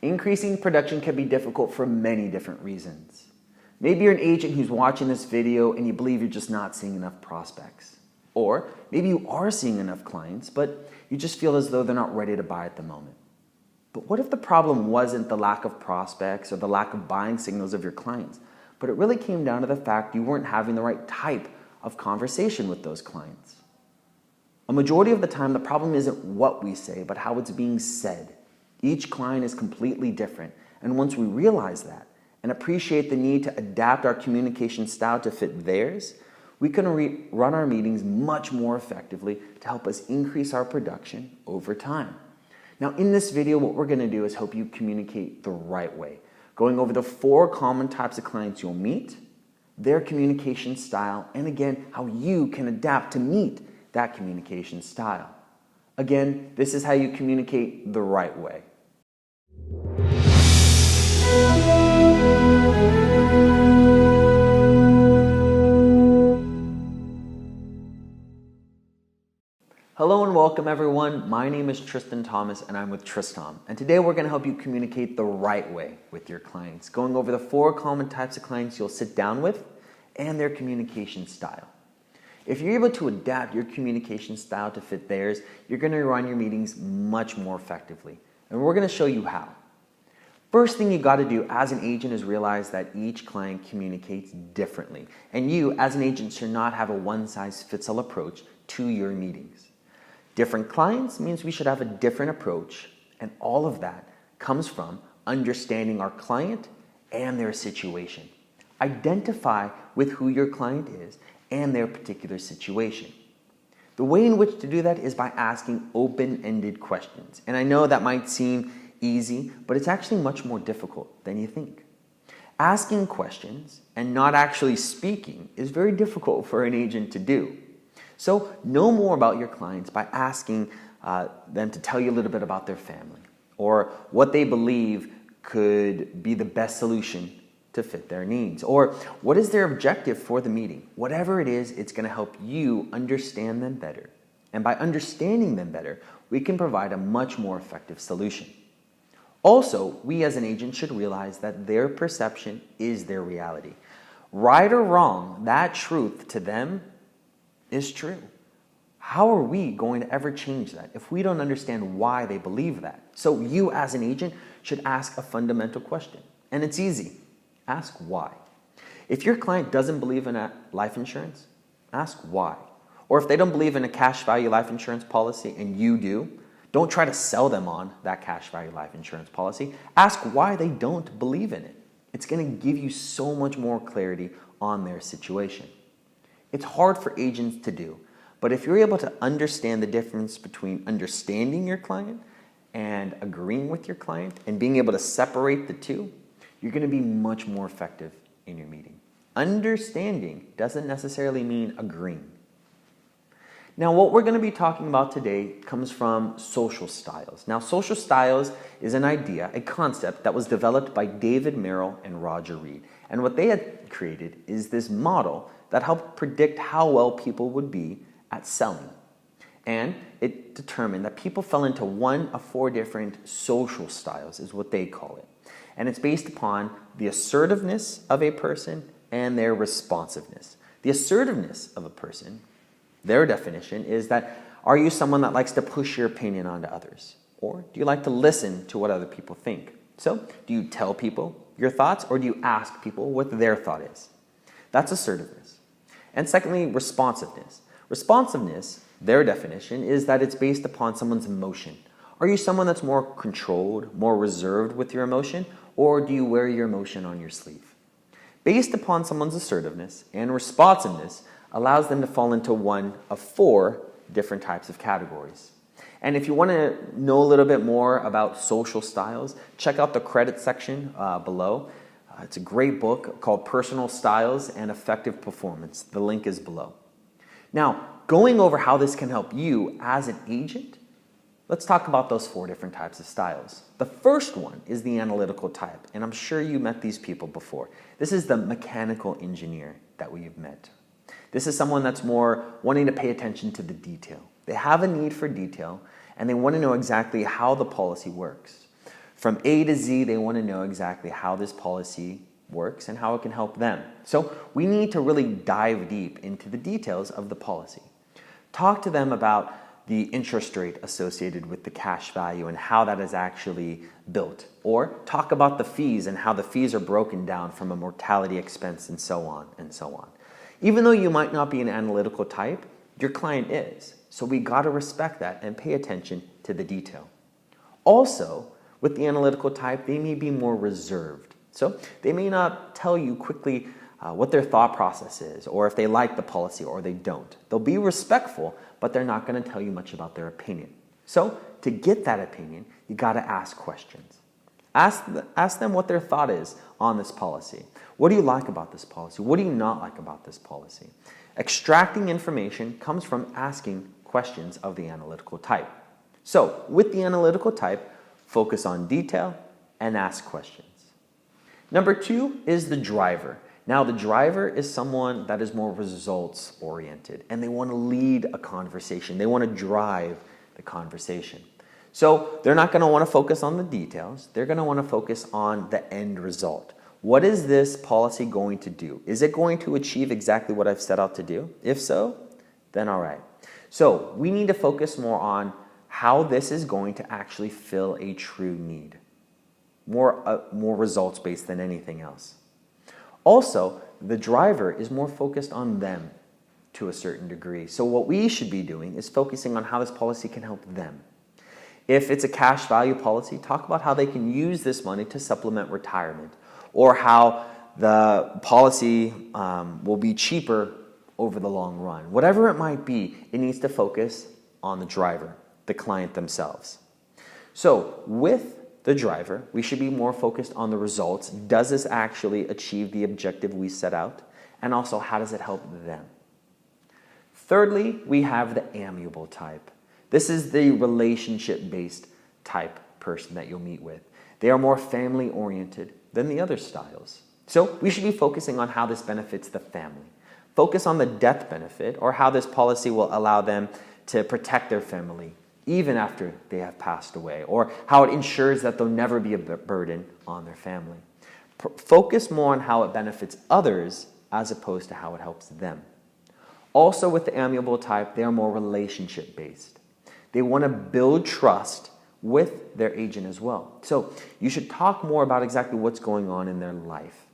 Increasing production can be difficult for many different reasons. Maybe you're an agent who's watching this video and you believe you're just not seeing enough prospects. Or maybe you are seeing enough clients, but you just feel as though they're not ready to buy at the moment. But what if the problem wasn't the lack of prospects or the lack of buying signals of your clients, but it really came down to the fact you weren't having the right type of conversation with those clients? A majority of the time, the problem isn't what we say, but how it's being said. Each client is completely different, and once we realize that and appreciate the need to adapt our communication style to fit theirs, we can run our meetings much more effectively to help us increase our production over time. Now, in this video, what we're going to do is help you communicate the right way, going over the 4 common types of clients you'll meet, their communication style, and again, how you can adapt to meet that communication style. Again, this is how you communicate the right way. Hello and welcome everyone. My name is Tristan Thomas and I'm with Tristom. And today we're going to help you communicate the right way with your clients, going over the 4 common types of clients you'll sit down with and their communication style. If you're able to adapt your communication style to fit theirs, you're going to run your meetings much more effectively. And we're going to show you how. First thing you got to do as an agent is realize that each client communicates differently. And you as an agent should not have a one-size-fits-all approach to your meetings. Different clients means we should have a different approach, and all of that comes from understanding our client and their situation. Identify with who your client is and their particular situation. The way in which to do that is by asking open-ended questions. And I know that might seem easy, but it's actually much more difficult than you think. Asking questions and not actually speaking is very difficult for an agent to do. So know more about your clients by asking them to tell you a little bit about their family or what they believe could be the best solution to fit their needs, or what is their objective for the meeting. Whatever it is, it's going to help you understand them better. And by understanding them better, we can provide a much more effective solution. Also, we as an agent should realize that their perception is their reality. Right or wrong, that truth to them is true. How are we going to ever change that if we don't understand why they believe that? So you as an agent should ask a fundamental question. And it's easy. Ask why. If your client doesn't believe in life insurance, ask why. Or if they don't believe in a cash value life insurance policy and you do, don't try to sell them on that cash value life insurance policy. Ask why they don't believe in it. It's going to give you so much more clarity on their situation. It's hard for agents to do, but if you're able to understand the difference between understanding your client and agreeing with your client and being able to separate the two, you're going to be much more effective in your meeting. Understanding doesn't necessarily mean agreeing. Now, what we're going to be talking about today comes from social styles. Now, social styles is an idea, a concept that was developed by David Merrill and Roger Reed. And what they had created is this model that helped predict how well people would be at selling. And it determined that people fell into one of 4 different social styles, is what they call it. And it's based upon the assertiveness of a person and their responsiveness. The assertiveness of a person, their definition is that, are you someone that likes to push your opinion onto others? Or do you like to listen to what other people think? So, do you tell people your thoughts or do you ask people what their thought is? That's assertiveness. And secondly, responsiveness. Responsiveness, their definition, is that it's based upon someone's emotion. Are you someone that's more controlled, more reserved with your emotion, or do you wear your emotion on your sleeve? Based upon someone's assertiveness and responsiveness allows them to fall into one of 4 different types of categories. And if you want to know a little bit more about social styles, check out the credit section below. It's a great book called Personal Styles and Effective Performance. The link is below. Now, going over how this can help you as an agent, let's talk about those 4 different types of styles. The first one is the analytical type, and I'm sure you met these people before. This is the mechanical engineer that we've met. This is someone that's more wanting to pay attention to the detail. They have a need for detail, and they want to know exactly how the policy works. From A to Z, they want to know exactly how this policy works and how it can help them. So we need to really dive deep into the details of the policy. Talk to them about the interest rate associated with the cash value and how that is actually built. Or talk about the fees and how the fees are broken down from a mortality expense and so on and so on. Even though you might not be an analytical type, your client is. So we got to respect that and pay attention to the detail. Also, with the analytical type, they may be more reserved. So they may not tell you quickly what their thought process is, or if they like the policy or they don't. They'll be respectful, but they're not going to tell you much about their opinion. So to get that opinion, you got to ask questions. Ask them what their thought is on this policy. What do you like about this policy? What do you not like about this policy? Extracting information comes from asking questions of the analytical type. So with the analytical type, focus on detail and ask questions. Number 2 is the driver. Now, the driver is someone that is more results-oriented, and they want to lead a conversation. They want to drive the conversation. So they're not going to want to focus on the details. They're going to want to focus on the end result. What is this policy going to do? Is it going to achieve exactly what I've set out to do? If so, then all right. So we need to focus more on how this is going to actually fill a true need. More results-based than anything else. Also, the driver is more focused on them to a certain degree. So what we should be doing is focusing on how this policy can help them. If it's a cash value policy, talk about how they can use this money to supplement retirement, or how the policy will be cheaper over the long run. Whatever it might be, it needs to focus on the driver, the client themselves. So with the driver, we should be more focused on the results. Does this actually achieve the objective we set out? And also, how does it help them? Thirdly, we have the amiable type. This is the relationship-based type person that you'll meet with. They are more family-oriented than the other styles. So we should be focusing on how this benefits the family. Focus on the death benefit, or how this policy will allow them to protect their family even after they have passed away, or how it ensures that they'll never be a burden on their family. Focus more on how it benefits others as opposed to how it helps them. Also, with the amiable type, they are more relationship-based. They want to build trust with their agent as well. So you should talk more about exactly what's going on in their life.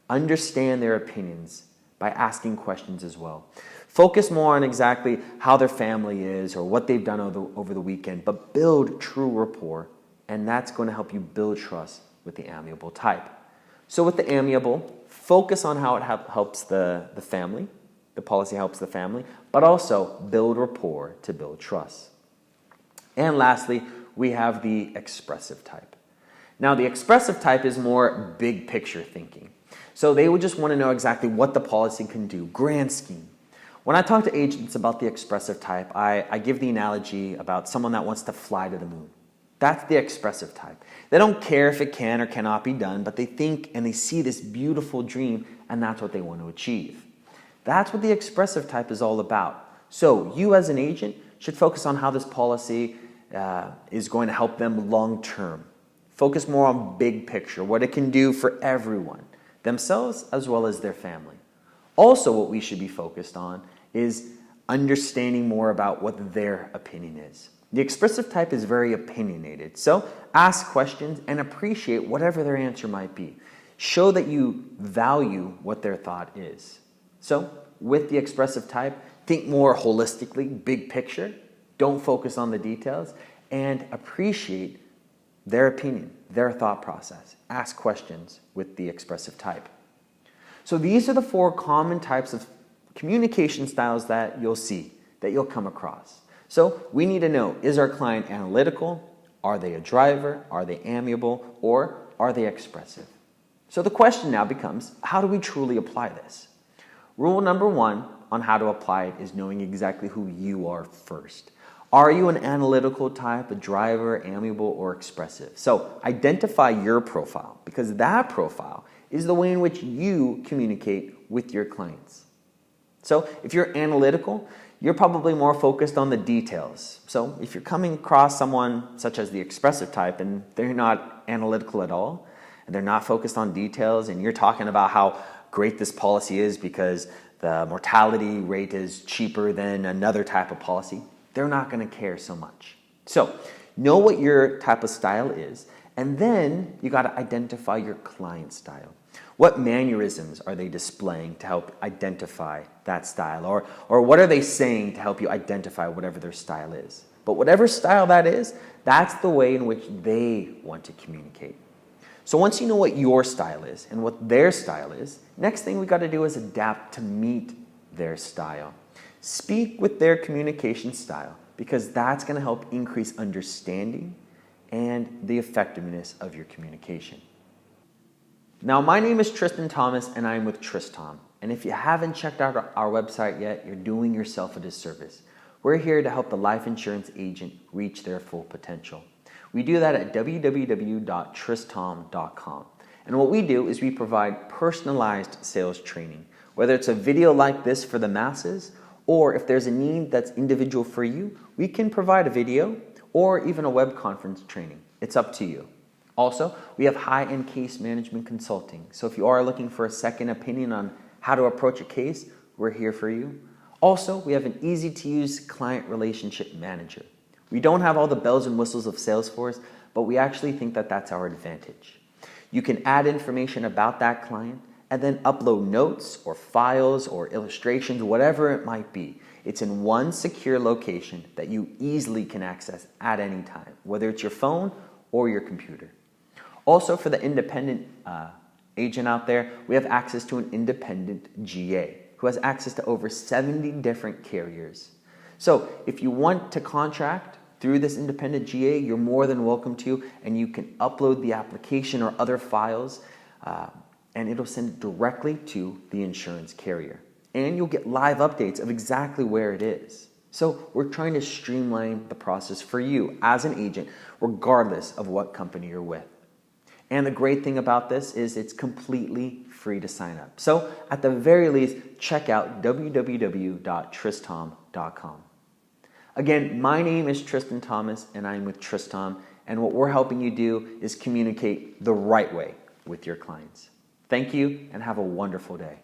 Understand their opinions by asking questions as well. Focus more on exactly how their family is or what they've done over the weekend, but build true rapport, and that's going to help you build trust with the amiable type. So with the amiable, focus on how it helps the family, the policy helps the family, but also build rapport to build trust. And lastly, we have the expressive type. Now, the expressive type is more big picture thinking. So they would just want to know exactly what the policy can do, grand scheme. When I talk to agents about the expressive type, I give the analogy about someone that wants to fly to the moon. That's the expressive type. They don't care if it can or cannot be done, but they think and they see this beautiful dream, and that's what they want to achieve. That's what the expressive type is all about. So you as an agent should focus on how this policy is going to help them long term. Focus more on big picture, what it can do for everyone, themselves as well as their family. Also, what we should be focused on is understanding more about what their opinion is. The expressive type is very opinionated, so ask questions and appreciate whatever their answer might be. Show that you value what their thought is. So, with the expressive type, think more holistically, big picture. Don't focus on the details, and appreciate their opinion, their thought process. Ask questions with the expressive type. So these are the 4 common types of communication styles that you'll see, that you'll come across. So we need to know, is our client analytical? Are they a driver? Are they amiable? Or are they expressive? So the question now becomes, how do we truly apply this? Rule number 1 on how to apply it is knowing exactly who you are first. Are you an analytical type, a driver, amiable, or expressive? So identify your profile, because that profile is the way in which you communicate with your clients. So if you're analytical, You're probably more focused on the details. So if you're coming across someone such as the expressive type and they're not analytical at all, and they're not focused on details, and you're talking about how great this policy is because the mortality rate is cheaper than another type of policy, they're not going to care so much. So know what your type of style is, and then you got to identify your client style. What mannerisms are they displaying to help identify that style? Or what are they saying to help you identify whatever their style is? But whatever style that is, that's the way in which they want to communicate. So once you know what your style is and what their style is, next thing we got to do is adapt to meet their style. Speak with their communication style because that's going to help increase understanding and the effectiveness of your communication. Now, my name is Tristan Thomas and I'm with Tristom. And if you haven't checked out our website yet, you're doing yourself a disservice. We're here to help the life insurance agent reach their full potential. We do that at www.tristom.com. And what we do is we provide personalized sales training, whether it's a video like this for the masses, or if there's a need that's individual for you, we can provide a video or even a web conference training. It's up to you. Also, we have high-end case management consulting. So if you are looking for a second opinion on how to approach a case, we're here for you. Also, we have an easy-to-use client relationship manager. We don't have all the bells and whistles of Salesforce, but we actually think that that's our advantage. You can add information about that client and then upload notes or files or illustrations, whatever it might be. It's in one secure location that you easily can access at any time, whether it's your phone or your computer. Also, for the independent agent out there, we have access to an independent GA who has access to over 70 different carriers. So if you want to contract through this independent GA, you're more than welcome to, and you can upload the application or other files, and it'll send it directly to the insurance carrier. And you'll get live updates of exactly where it is. So we're trying to streamline the process for you as an agent, regardless of what company you're with. And the great thing about this is it's completely free to sign up. So at the very least, check out www.tristom.com. Again, my name is Tristan Thomas and I'm with Tristom, and what we're helping you do is communicate the right way with your clients. Thank you and have a wonderful day.